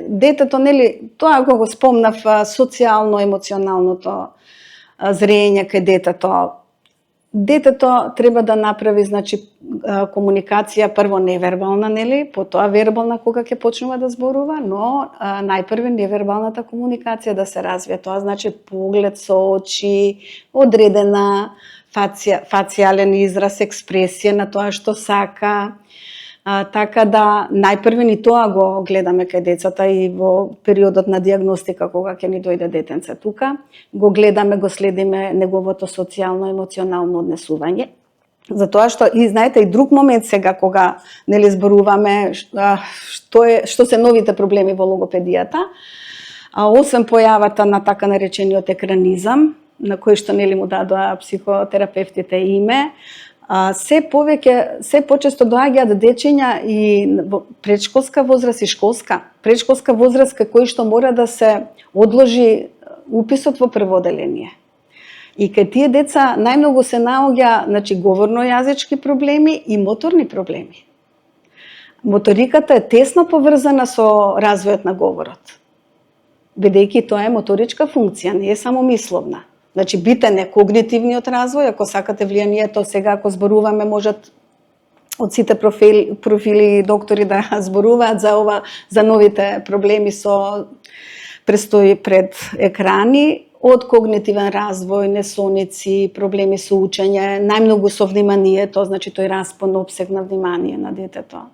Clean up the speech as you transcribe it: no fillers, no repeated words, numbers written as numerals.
Детето, нели, тоа го спомнав, социјално, емоционалното зрење кај детето. Детето треба да направи, значи, комуникација прво невербална, нели, потоа вербална кога ќе почнува да зборува, но најпрво невербалната комуникација да се развие. Тоа значи поглед со очи, одредена фацијален израз, експресија на тоа што сака. Така да најпрво ни тоа го гледаме кај децата и во периодот на дијагностика кога ќе ни дојде детенце тука, го гледаме, го следиме неговото социјално емоционално однесување. Затоа што и знаете и друг момент сега кога нели зборуваме што се новите проблеми во логопедијата, освен појавата на така наречениот екранизам, на кој што нели му дадоа психотерапевтите име, се почесто доаѓаат дечиња и во предшколска возраст и школска. Предшколска возраст кај кој што мора да се одложи уписот во прво оделение. И кај тие деца најмногу се наоѓа, значи, говорно-јазички проблеми и моторни проблеми. Моториката е тесно поврзана со развојот на говорот, бидејќи тоа е моторичка функција, не е само мисловна. Значи, битен е когнитивниот развој, ако сакате влијанието сега, ако зборуваме, можат од сите профили доктори да зборуваат за новите проблеми со престои пред екрани, од когнитивен развој, несоници, проблеми со учење, најмногу со вниманието, значи тој распон, обсег на внимание на детето.